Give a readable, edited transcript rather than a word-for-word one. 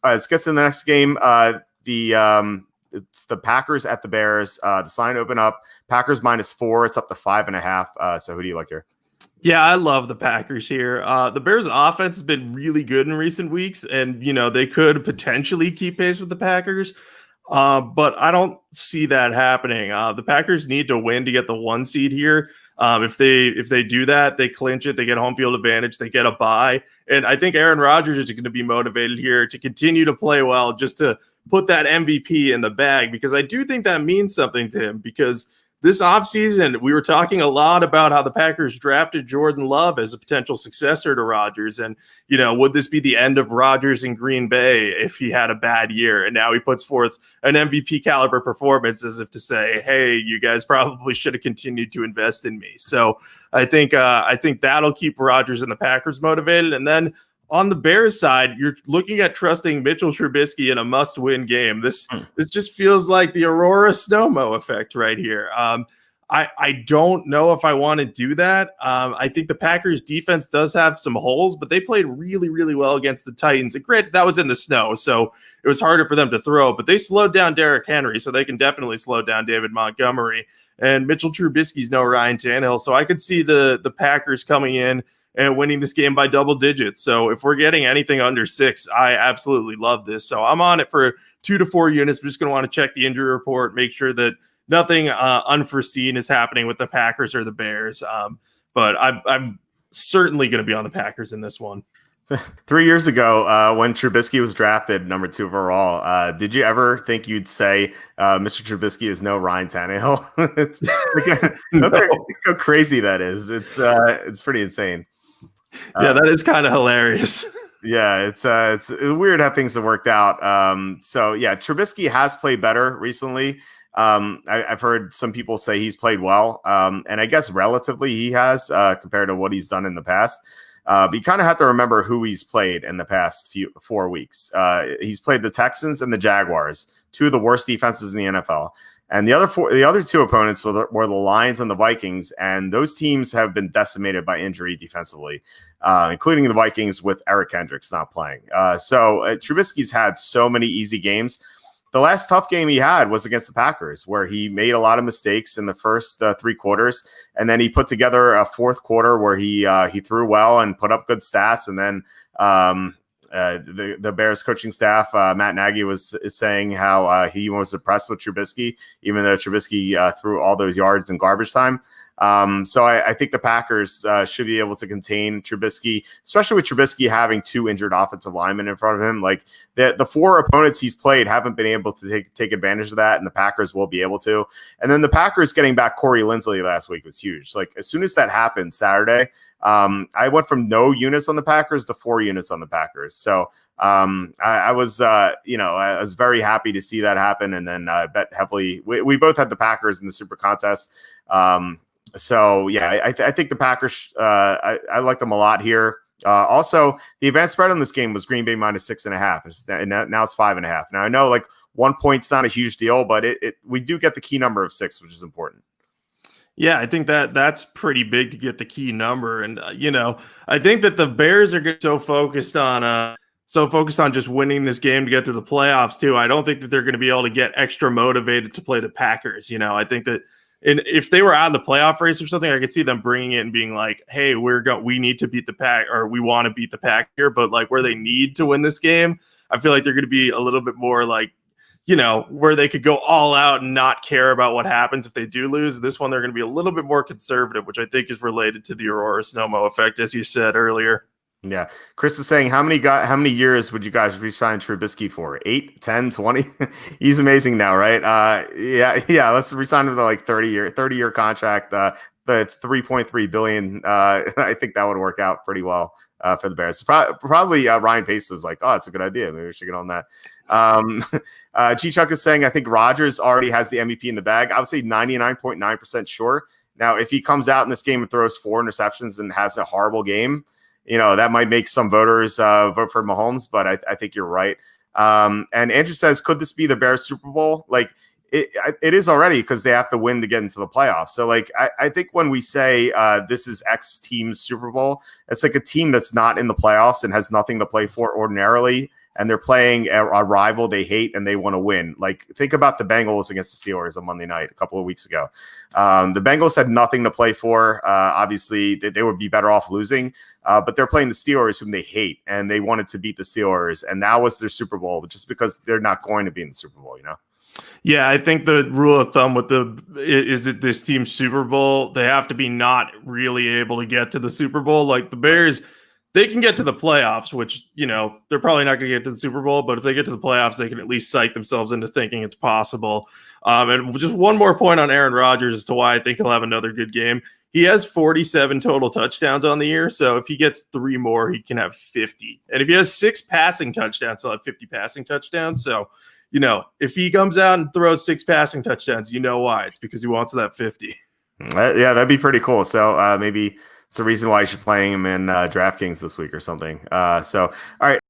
Let's get to the next game. It's the Packers at the Bears. The line open up. Packers -4. It's up to 5.5. So who do you like here? Yeah, I love the Packers here. The Bears offense has been really good in recent weeks, and they could potentially keep pace with the Packers. But I don't see that happening. The Packers need to win to get the 1 seed here. If they do that, they clinch it. They get home field advantage. They get a bye. And I think Aaron Rodgers is going to be motivated here to continue to play well, just to put that MVP in the bag, because I do think that means something to him. Because this offseason, we were talking a lot about how the Packers drafted Jordan Love as a potential successor to Rodgers. And, would this be the end of Rodgers in Green Bay if he had a bad year? And now he puts forth an MVP caliber performance as if to say, hey, you guys probably should have continued to invest in me. So I think that'll keep Rodgers and the Packers motivated. And then on the Bears side, you're looking at trusting Mitchell Trubisky in a must-win game. This just feels like the Aurora Snowmo effect right here. I don't know if I want to do that. I think the Packers defense does have some holes, but they played really, really well against the Titans. And granted, that was in the snow, so it was harder for them to throw, but they slowed down Derrick Henry, so they can definitely slow down David Montgomery. And Mitchell Trubisky's no Ryan Tannehill, so I could see the Packers coming in and winning this game by double digits. So if we're getting anything under 6, I absolutely love this. So I'm on it for 2 to 4 units. I'm just going to want to check the injury report, make sure that nothing unforeseen is happening with the Packers or the Bears. But I'm certainly going to be on the Packers in this one. 3 years ago, when Trubisky was drafted number 2 overall, did you ever think you'd say Mr. Trubisky is no Ryan Tannehill? It's how crazy that is. It's pretty insane. Yeah, that is kind of hilarious. Yeah, it's weird how things have worked out. So yeah, Trubisky has played better recently. I've heard some people say he's played well, and I guess relatively he has compared to what he's done in the past. But you kind of have to remember who he's played in the past 4 weeks. He's played the Texans and the Jaguars, 2 of the worst defenses in the NFL. And the other 2 opponents were the Lions and the Vikings, and those teams have been decimated by injury defensively, including the Vikings with Eric Kendricks not playing. So Trubisky's had so many easy games. The last tough game he had was against the Packers, where he made a lot of mistakes in the first 3 quarters, and then he put together a 4th quarter where he threw well and put up good stats, and then the Bears coaching staff, Matt Nagy is saying how he was impressed with Trubisky, even though Trubisky threw all those yards in garbage time. So I think the Packers should be able to contain Trubisky, especially with Trubisky having 2 injured offensive linemen in front of him. Like the 4 opponents he's played haven't been able to take advantage of that, and the Packers will be able to. And then the Packers getting back Corey Linsley last week was huge. Like as soon as that happened Saturday, I went from no units on the Packers to 4 units on the Packers. So I was very happy to see that happen. And then I bet heavily. We both had the Packers in the Super Contest. So yeah, I think the Packers. I like them a lot here. Also, the advanced spread on this game was Green Bay -6.5, and now it's 5.5. Now I know 1 point's not a huge deal, but we do get the key number of 6, which is important. Yeah, I think that's pretty big to get the key number. And, I think that the Bears are so focused on just winning this game to get to the playoffs too. I don't think that they're going to be able to get extra motivated to play the Packers. I think that if they were out of the playoff race or something, I could see them bringing it and being like, hey, we need to beat the Pack, or we want to beat the Pack here. But where they need to win this game, I feel like they're going to be a little bit more where they could go all out and not care about what happens if they do lose. This one, they're going to be a little bit more conservative, which I think is related to the Aurora Snowmo effect, as you said earlier. Yeah. Chris is saying, how many years would you guys re-sign Trubisky for? 8, 10, 20? He's amazing now, right? Yeah. Let's re-sign him to 30-year contract. The $3.3 billion. I think that would work out pretty well for the Bears. Probably Ryan Pace was like, oh, it's a good idea. Maybe we should get on that. G-Chuck is saying, I think Rodgers already has the MVP in the bag. I would say 99.9% sure. Now, if he comes out in this game and throws 4 interceptions and has a horrible game, that might make some voters vote for Mahomes, but I think you're right. And Andrew says, could this be the Bears Super Bowl? It is already, because they have to win to get into the playoffs. So I think when we say this is X team's Super Bowl, it's like a team that's not in the playoffs and has nothing to play for ordinarily and they're playing a rival they hate and they want to win. Like, think about the Bengals against the Steelers on Monday night a couple of weeks ago. The Bengals had nothing to play for. Obviously, they would be better off losing, but they're playing the Steelers, whom they hate, and they wanted to beat the Steelers, and that was their Super Bowl, just because they're not going to be in the Super Bowl, you know? Yeah, I think the rule of thumb with this team's Super Bowl, they have to be not really able to get to the Super Bowl. Like the Bears, they can get to the playoffs, which, you know, they're probably not going to get to the Super Bowl, but if they get to the playoffs, they can at least psych themselves into thinking it's possible. And just one more point on Aaron Rodgers as to why I think he'll have another good game. He has 47 total touchdowns on the year, so if he gets 3 more, he can have 50. And if he has 6 passing touchdowns, he'll have 50 passing touchdowns. So, you know, if he comes out and throws 6 passing touchdowns, you know why. It's because he wants that 50. Yeah, that'd be pretty cool. So maybe it's a reason why you should play him in DraftKings this week or something. All right.